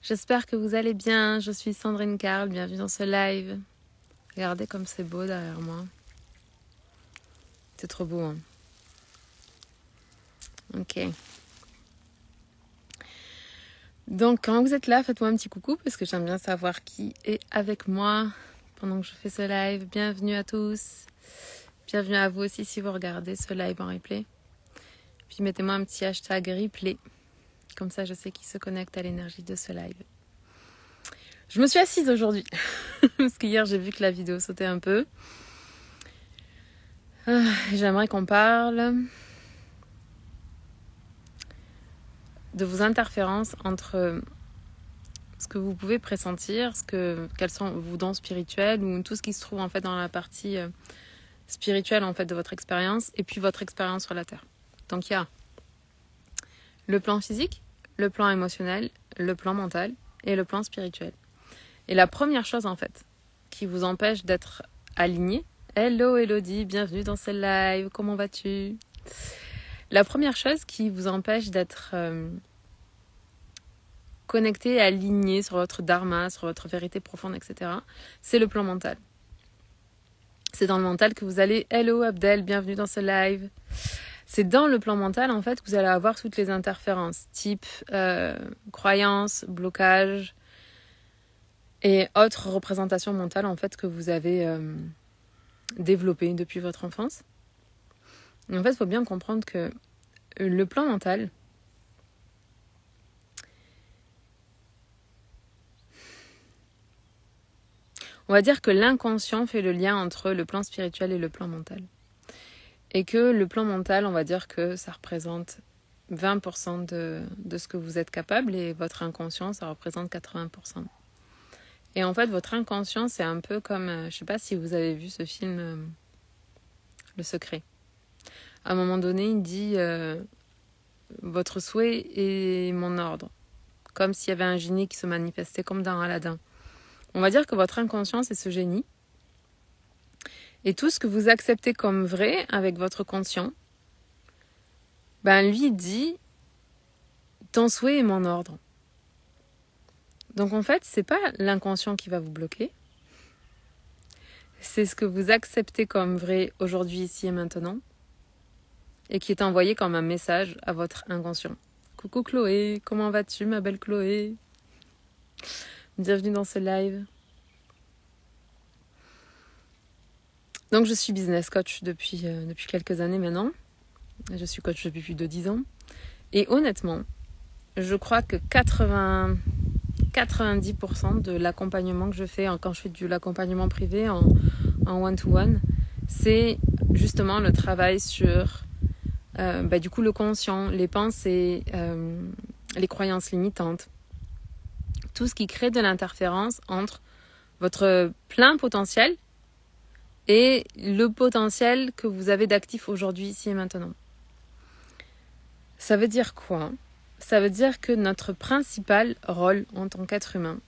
J'espère que vous allez bien. Je suis Sandrine Carl. Bienvenue dans ce live. Regardez comme c'est beau derrière moi. C'est trop beau, hein? Ok. Donc, quand vous êtes là, faites-moi un petit coucou parce que j'aime bien savoir qui est avec moi pendant que je fais ce live. Bienvenue à tous. Bienvenue à vous aussi si vous regardez ce live en replay. Puis mettez-moi un petit hashtag replay. Comme ça, je sais qui se connecte à l'énergie de ce live. Je me suis assise aujourd'hui parce qu'hier, j'ai vu que la vidéo sautait un peu. J'aimerais qu'on parle de vos interférences entre ce que vous pouvez pressentir, quels sont vos dons spirituels ou tout ce qui se trouve en fait dans la partie spirituelle en fait de votre expérience et puis votre expérience sur la Terre. Donc il y a le plan physique, le plan émotionnel, le plan mental et le plan spirituel. Et la première chose en fait qui vous empêche d'être aligné, hello Elodie, bienvenue dans ce live, comment vas-tu? La première chose qui vous empêche d'être connecté, aligné sur votre dharma, sur votre vérité profonde, etc., c'est le plan mental. C'est dans le mental que vous allez... Hello Abdel, bienvenue dans ce live. C'est dans le plan mental, en fait, que vous allez avoir toutes les interférences, type croyances, blocages et autres représentations mentales, en fait, que vous avez développées depuis votre enfance. Et en fait, il faut bien comprendre que le plan mental, on va dire que l'inconscient fait le lien entre le plan spirituel et le plan mental. Et que le plan mental, on va dire que ça représente 20% de ce que vous êtes capable et votre inconscient, ça représente 80%. Et en fait, votre inconscient, c'est un peu comme, je ne sais pas si vous avez vu ce film Le Secret. À un moment donné, il dit votre souhait est mon ordre. Comme s'il y avait un génie qui se manifestait comme dans Aladdin. On va dire que votre inconscient, c'est ce génie. Et tout ce que vous acceptez comme vrai avec votre conscient, ben lui dit ton souhait est mon ordre. Donc en fait, c'est pas l'inconscient qui va vous bloquer. C'est ce que vous acceptez comme vrai aujourd'hui, ici et maintenant, et qui est envoyé comme un message à votre inconscient. Coucou Chloé, comment vas-tu ma belle Chloé? Bienvenue dans ce live. Donc je suis business coach depuis quelques années maintenant. Je suis coach depuis plus de 10 ans. Et honnêtement, je crois que 90% de l'accompagnement que je fais quand je fais de l'accompagnement privé en one-to-one, c'est justement le travail sur du coup le conscient, les pensées, les croyances limitantes, tout ce qui crée de l'interférence entre votre plein potentiel et le potentiel que vous avez d'actif aujourd'hui, ici et maintenant. Ça veut dire quoi ? Ça veut dire que notre principal rôle en tant qu'être humain,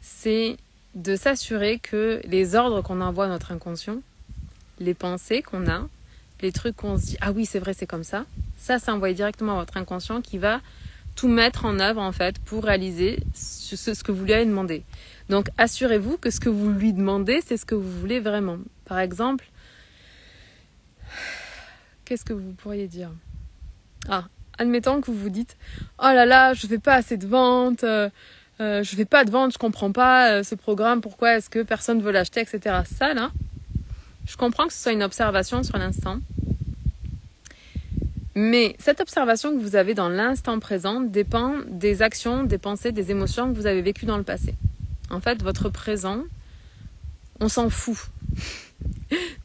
c'est de s'assurer que les ordres qu'on envoie à notre inconscient, les pensées qu'on a, les trucs qu'on se dit « Ah oui, c'est vrai, c'est comme ça », ça, c'est envoyé directement à votre inconscient qui va tout mettre en œuvre, en fait, pour réaliser ce que vous lui avez demandé. Donc, assurez-vous que ce que vous lui demandez, c'est ce que vous voulez vraiment. Par exemple, qu'est-ce que vous pourriez dire ? Admettons que vous vous dites « Oh là là, je fais pas assez de ventes, je fais pas de ventes, je comprends pas ce programme, pourquoi est-ce que personne veut l'acheter, etc. » Ça, là, je comprends que ce soit une observation sur l'instant. Mais cette observation que vous avez dans l'instant présent dépend des actions, des pensées, des émotions que vous avez vécues dans le passé. En fait, votre présent, on s'en fout.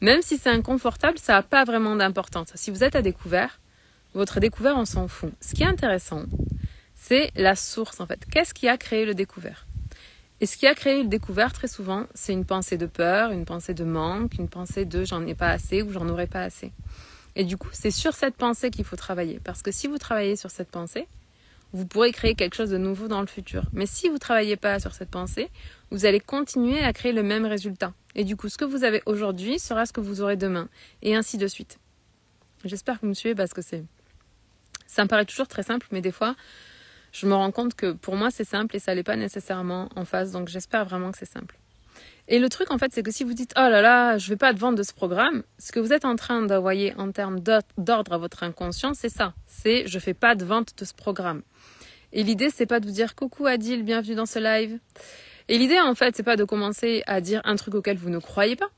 Même si c'est inconfortable, ça n'a pas vraiment d'importance. Si vous êtes à découvert, votre découvert, on s'en fout. Ce qui est intéressant, c'est la source en fait. Qu'est-ce qui a créé le découvert ? Et ce qui a créé le découvert, très souvent, c'est une pensée de peur, une pensée de manque, une pensée de j'en ai pas assez ou j'en aurai pas assez. Et du coup, c'est sur cette pensée qu'il faut travailler. Parce que si vous travaillez sur cette pensée, vous pourrez créer quelque chose de nouveau dans le futur. Mais si vous ne travaillez pas sur cette pensée, vous allez continuer à créer le même résultat. Et du coup, ce que vous avez aujourd'hui sera ce que vous aurez demain. Et ainsi de suite. J'espère que vous me suivez parce que ça me paraît toujours très simple, mais des fois, je me rends compte que pour moi c'est simple et ça l'est pas nécessairement en face, donc j'espère vraiment que c'est simple. Et le truc en fait c'est que si vous dites oh là là je vais pas te vendre de ce programme, ce que vous êtes en train d'envoyer en termes d'ordre à votre inconscient c'est ça, c'est je fais pas de vente de ce programme. Et l'idée c'est pas de vous dire coucou Adil, bienvenue dans ce live. Et l'idée en fait c'est pas de commencer à dire un truc auquel vous ne croyez pas.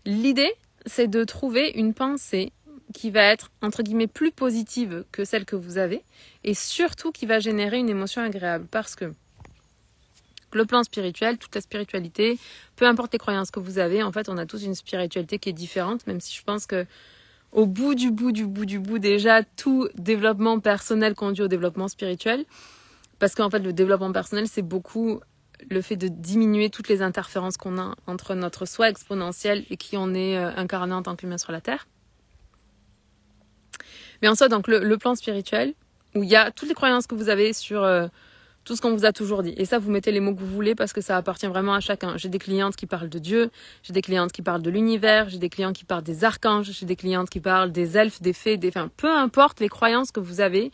L'idée c'est de trouver une pensée qui va être, entre guillemets, plus positive que celle que vous avez et surtout qui va générer une émotion agréable parce que le plan spirituel, toute la spiritualité, peu importe les croyances que vous avez, en fait, on a tous une spiritualité qui est différente, même si je pense que au bout du bout, déjà, tout développement personnel conduit au développement spirituel parce qu'en fait, le développement personnel, c'est beaucoup le fait de diminuer toutes les interférences qu'on a entre notre soi exponentiel et qui on est incarné en tant qu'humain sur la Terre. Mais en soi, donc le plan spirituel, où il y a toutes les croyances que vous avez sur tout ce qu'on vous a toujours dit. Et ça, vous mettez les mots que vous voulez parce que ça appartient vraiment à chacun. J'ai des clientes qui parlent de Dieu, j'ai des clientes qui parlent de l'univers, j'ai des clients qui parlent des archanges, j'ai des clientes qui parlent des elfes, des fées, enfin, peu importe les croyances que vous avez,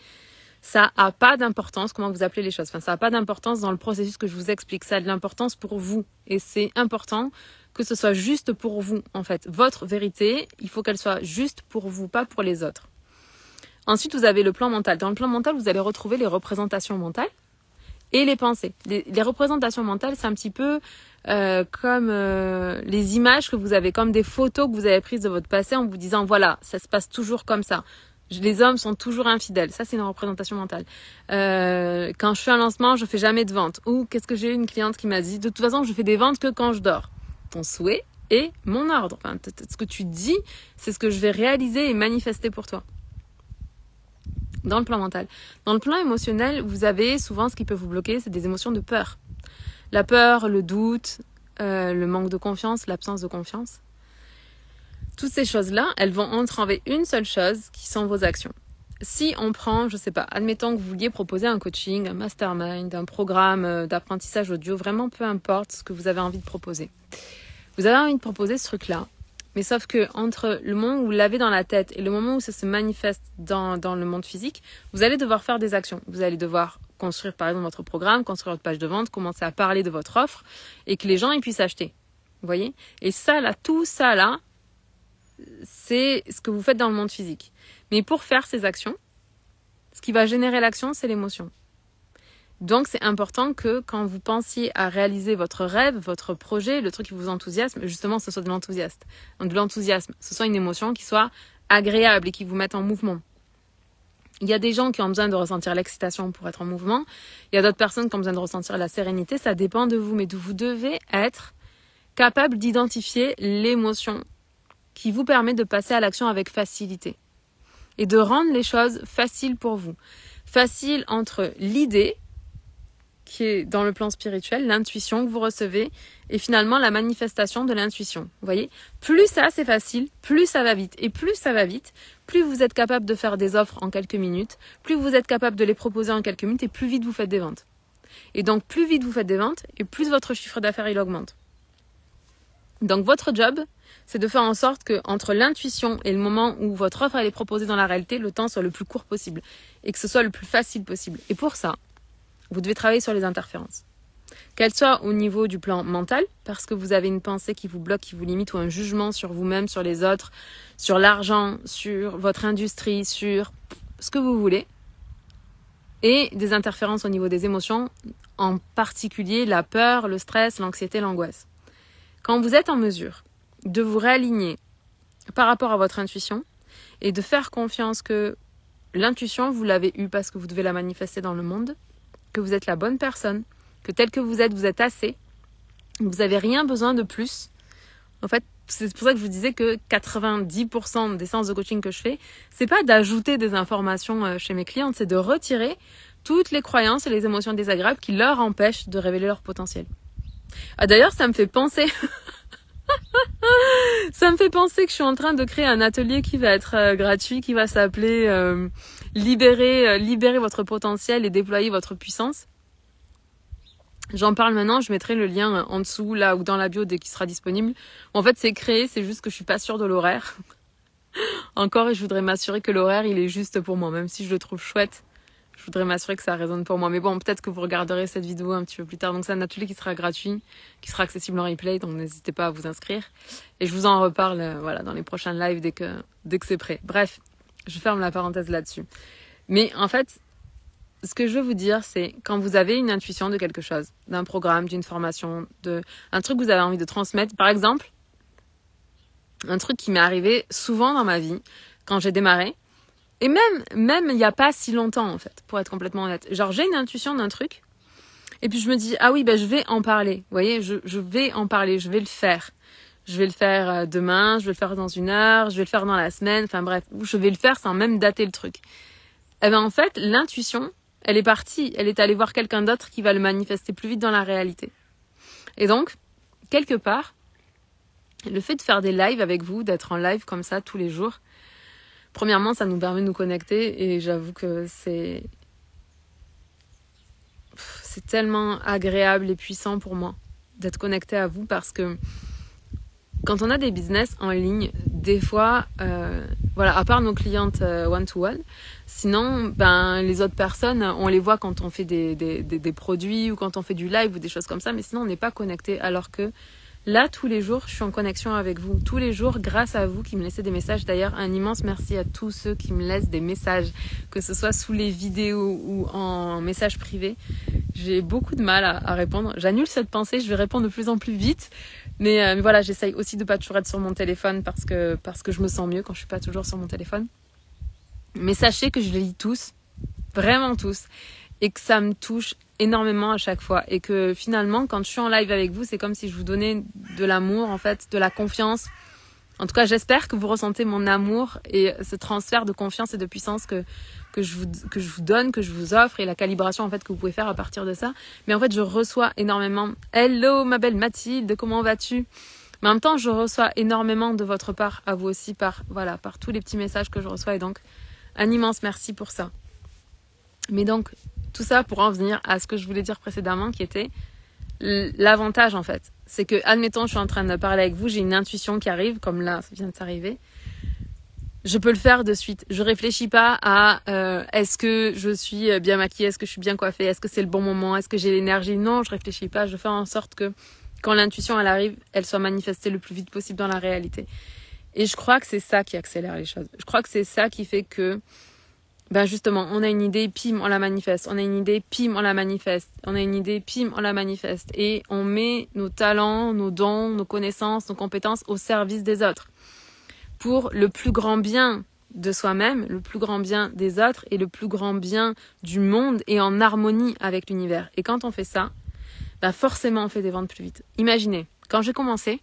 ça a pas d'importance comment vous appelez les choses. Enfin, ça a pas d'importance dans le processus que je vous explique. Ça a de l'importance pour vous. Et c'est important que ce soit juste pour vous, en fait. Votre vérité, il faut qu'elle soit juste pour vous, pas pour les autres. Ensuite, vous avez le plan mental. Dans le plan mental, vous allez retrouver les représentations mentales et les pensées. Les représentations mentales, c'est un petit peu comme les images que vous avez, comme des photos que vous avez prises de votre passé en vous disant, voilà, ça se passe toujours comme ça. Les hommes sont toujours infidèles. Ça, c'est une représentation mentale. Quand je fais un lancement, je fais jamais de vente. Ou qu'est-ce que j'ai une cliente qui m'a dit, de toute façon, je fais des ventes que quand je dors. Ton souhait est mon ordre. Enfin, ce que tu dis, c'est ce que je vais réaliser et manifester pour toi. Dans le plan mental. Dans le plan émotionnel, vous avez souvent ce qui peut vous bloquer, c'est des émotions de peur. La peur, le doute, le manque de confiance, l'absence de confiance. Toutes ces choses-là, elles vont entraver une seule chose, qui sont vos actions. Si on prend, je sais pas, admettons que vous vouliez proposer un coaching, un mastermind, un programme d'apprentissage audio, vraiment peu importe ce que vous avez envie de proposer. Vous avez envie de proposer ce truc-là. Mais sauf que entre le moment où vous l'avez dans la tête et le moment où ça se manifeste dans le monde physique, vous allez devoir faire des actions. Vous allez devoir construire par exemple votre programme, construire votre page de vente, commencer à parler de votre offre et que les gens ils puissent acheter. Vous voyez ? Et ça là, tout ça là, c'est ce que vous faites dans le monde physique. Mais pour faire ces actions, ce qui va générer l'action, c'est l'émotion. Donc, c'est important que quand vous pensiez à réaliser votre rêve, votre projet, le truc qui vous enthousiasme, justement, ce soit de l'enthousiasme. Donc, de l'enthousiasme, ce soit une émotion qui soit agréable et qui vous mette en mouvement. Il y a des gens qui ont besoin de ressentir l'excitation pour être en mouvement. Il y a d'autres personnes qui ont besoin de ressentir la sérénité. Ça dépend de vous, mais vous devez être capable d'identifier l'émotion qui vous permet de passer à l'action avec facilité et de rendre les choses faciles pour vous. Facile entre l'idée qui est dans le plan spirituel, l'intuition que vous recevez et finalement la manifestation de l'intuition. Vous voyez ? Plus ça c'est facile, plus ça va vite. Et plus ça va vite, plus vous êtes capable de faire des offres en quelques minutes, plus vous êtes capable de les proposer en quelques minutes et plus vite vous faites des ventes. Et donc plus vite vous faites des ventes et plus votre chiffre d'affaires il augmente. Donc votre job, c'est de faire en sorte que entre l'intuition et le moment où votre offre elle est proposée dans la réalité, le temps soit le plus court possible et que ce soit le plus facile possible. Et pour ça, vous devez travailler sur les interférences. Qu'elles soient au niveau du plan mental, parce que vous avez une pensée qui vous bloque, qui vous limite, ou un jugement sur vous-même, sur les autres, sur l'argent, sur votre industrie, sur ce que vous voulez. Et des interférences au niveau des émotions, en particulier la peur, le stress, l'anxiété, l'angoisse. Quand vous êtes en mesure de vous réaligner par rapport à votre intuition et de faire confiance que l'intuition, vous l'avez eue parce que vous devez la manifester dans le monde, que vous êtes la bonne personne, que tel que vous êtes assez, vous n'avez rien besoin de plus. En fait, c'est pour ça que je vous disais que 90% des séances de coaching que je fais, c'est pas d'ajouter des informations chez mes clientes, c'est de retirer toutes les croyances et les émotions désagréables qui leur empêchent de révéler leur potentiel. Ah d'ailleurs, ça me fait penser... ça me fait penser que je suis en train de créer un atelier qui va être gratuit, qui va s'appeler libérer votre potentiel et déployer votre puissance. J'en parle maintenant, je mettrai le lien en dessous, là, ou dans la bio dès qu'il sera disponible. En fait, c'est créé, c'est juste que je suis pas sûre de l'horaire. Encore, et je voudrais m'assurer que l'horaire, il est juste pour moi, même si je le trouve chouette. Je voudrais m'assurer que ça résonne pour moi. Mais bon, peut-être que vous regarderez cette vidéo un petit peu plus tard. Donc c'est un atelier qui sera gratuit, qui sera accessible en replay, donc n'hésitez pas à vous inscrire. Et je vous en reparle voilà, dans les prochains lives dès que c'est prêt. Bref, je ferme la parenthèse là-dessus. Mais en fait, ce que je veux vous dire, c'est quand vous avez une intuition de quelque chose, d'un programme, d'une formation, un truc que vous avez envie de transmettre. Par exemple, un truc qui m'est arrivé souvent dans ma vie, quand j'ai démarré, et même il n'y a pas si longtemps, en fait, pour être complètement honnête. Genre, j'ai une intuition d'un truc, et puis je me dis, ah oui, ben je vais en parler. Vous voyez, je vais en parler, je vais le faire. Je vais le faire demain, je vais le faire dans 1 heure, je vais le faire dans la semaine, enfin bref, je vais le faire sans même dater le truc. Eh ben en fait, l'intuition, elle est partie, elle est allée voir quelqu'un d'autre qui va le manifester plus vite dans la réalité. Et donc, quelque part, le fait de faire des lives avec vous, d'être en live comme ça tous les jours, premièrement, ça nous permet de nous connecter et j'avoue que c'est tellement agréable et puissant pour moi d'être connecté à vous parce que quand on a des business en ligne, des fois, voilà, à part nos clientes one-to-one, sinon, ben, les autres personnes, on les voit quand on fait des produits ou quand on fait du live ou des choses comme ça, mais sinon, on n'est pas connecté. Alors que là, tous les jours, je suis en connexion avec vous. Tous les jours, grâce à vous qui me laissez des messages. D'ailleurs, un immense merci à tous ceux qui me laissent des messages, que ce soit sous les vidéos ou en message privé. J'ai beaucoup de mal à répondre. J'annule cette pensée, je vais répondre de plus en plus vite. Mais voilà, j'essaye aussi de pas toujours être sur mon téléphone parce que je me sens mieux quand je suis pas toujours sur mon téléphone. Mais sachez que je les lis tous, vraiment tous, et que ça me touche énormément à chaque fois. Et que finalement, quand je suis en live avec vous, c'est comme si je vous donnais de l'amour, en fait, de la confiance. En tout cas, j'espère que vous ressentez mon amour et ce transfert de confiance et de puissance que je vous donne, que je vous offre et la calibration en fait que vous pouvez faire à partir de ça. Mais en fait, je reçois énormément. Hello, ma belle Mathilde, comment vas-tu? Mais en même temps, je reçois énormément de votre part, à vous aussi, par tous les petits messages que je reçois. Et donc, un immense merci pour ça. Mais donc, tout ça pour en venir à ce que je voulais dire précédemment, qui était l'avantage en fait. C'est que, admettons, je suis en train de parler avec vous, j'ai une intuition qui arrive, comme là, ça vient de s'arriver. Je peux le faire de suite. Je réfléchis pas à est-ce que je suis bien maquillée, est-ce que je suis bien coiffée, est-ce que c'est le bon moment, est-ce que j'ai l'énergie. Non, je réfléchis pas. Je fais en sorte que quand l'intuition elle arrive, elle soit manifestée le plus vite possible dans la réalité. Et je crois que c'est ça qui accélère les choses. Je crois que c'est ça qui fait que ben justement, on a une idée, pim, on la manifeste. On a une idée, pim, on la manifeste. On a une idée, pim, on la manifeste. Et on met nos talents, nos dons, nos connaissances, nos compétences au service des autres. Pour le plus grand bien de soi-même, le plus grand bien des autres et le plus grand bien du monde et en harmonie avec l'univers. Et quand on fait ça, ben forcément on fait des ventes plus vite. Imaginez, quand j'ai commencé,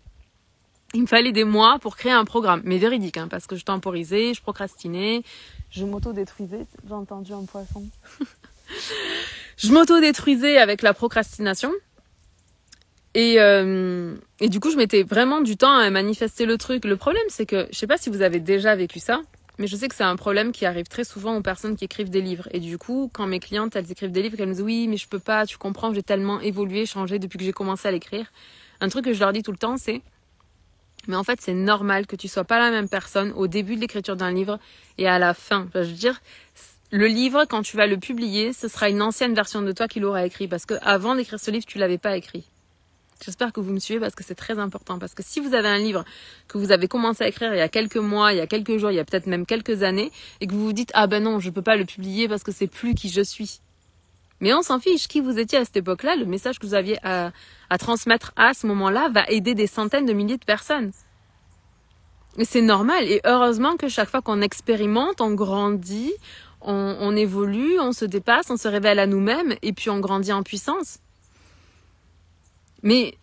il me fallait des mois pour créer un programme, mais véridique, hein, parce que je temporisais, je procrastinais, je m'auto-détruisais. J'ai entendu un poisson. Je m'auto-détruisais avec la procrastination. Et du coup, je mettais vraiment du temps à manifester le truc. Le problème, c'est que, je sais pas si vous avez déjà vécu ça, mais je sais que c'est un problème qui arrive très souvent aux personnes qui écrivent des livres. Et du coup, quand mes clientes, elles écrivent des livres, elles me disent oui, mais je peux pas, tu comprends, j'ai tellement évolué, changé depuis que j'ai commencé à l'écrire. Un truc que je leur dis tout le temps, c'est mais en fait, c'est normal que tu sois pas la même personne au début de l'écriture d'un livre et à la fin. Enfin, je veux dire, le livre, quand tu vas le publier, ce sera une ancienne version de toi qui l'aura écrit. Parce que avant d'écrire ce livre, tu l'avais pas écrit. J'espère que vous me suivez parce que c'est très important. Parce que si vous avez un livre que vous avez commencé à écrire il y a quelques mois, il y a quelques jours, il y a peut-être même quelques années, et que vous vous dites, ah ben non, je peux pas le publier parce que c'est plus qui je suis. Mais on s'en fiche, qui vous étiez à cette époque-là, le message que vous aviez à transmettre à ce moment-là va aider des centaines de milliers de personnes. Et c'est normal. Et heureusement que chaque fois qu'on expérimente, on grandit, on évolue, on se dépasse, on se révèle à nous-mêmes et puis on grandit en puissance. Mais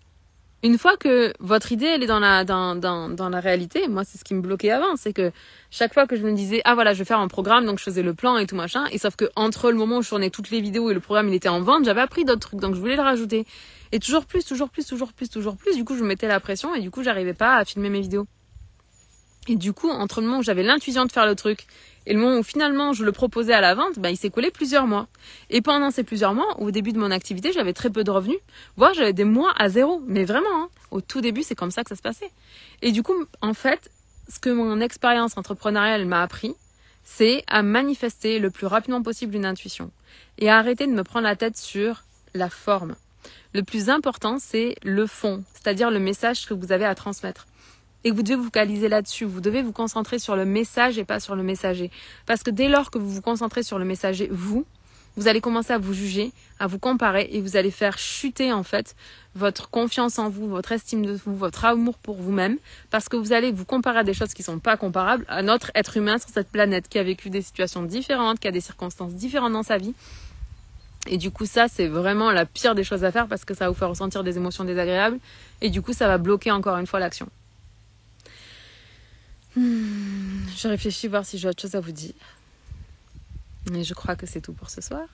une fois que votre idée elle est dans la réalité, moi c'est ce qui me bloquait avant, c'est que chaque fois que je me disais ah voilà je vais faire un programme, donc je faisais le plan et tout machin, et sauf que entre le moment où je tournais toutes les vidéos et le programme il était en vente, j'avais appris d'autres trucs, donc je voulais le rajouter. Et toujours plus, du coup je me mettais la pression et du coup j'arrivais pas à filmer mes vidéos. Et du coup, entre le moment où j'avais l'intuition de faire le truc et le moment où finalement je le proposais à la vente, il s'est collé plusieurs mois. Et pendant ces plusieurs mois, au début de mon activité, j'avais très peu de revenus, voire j'avais des mois à zéro. Mais vraiment, hein, au tout début, c'est comme ça que ça se passait. Et du coup, en fait, ce que mon expérience entrepreneuriale m'a appris, c'est à manifester le plus rapidement possible une intuition. et arrêtez de me prendre la tête sur la forme. Le plus important, c'est le fond, c'est-à-dire le message que vous avez à transmettre. Et vous devez vous focaliser là-dessus. Vous devez vous concentrer sur le message et pas sur le messager. Parce que dès lors que vous vous concentrez sur le messager, vous allez commencer à vous juger, à vous comparer et vous allez faire chuter en fait votre confiance en vous, votre estime de vous, votre amour pour vous-même, parce que vous allez vous comparer à des choses qui sont pas comparables à notre être humain sur cette planète qui a vécu des situations différentes, qui a des circonstances différentes dans sa vie. Et du coup, ça, c'est vraiment la pire des choses à faire parce que ça va vous faire ressentir des émotions désagréables et du coup, ça va bloquer encore une fois l'action. Je réfléchis voir si j'ai autre chose à vous dire. Et je crois que c'est tout pour ce soir.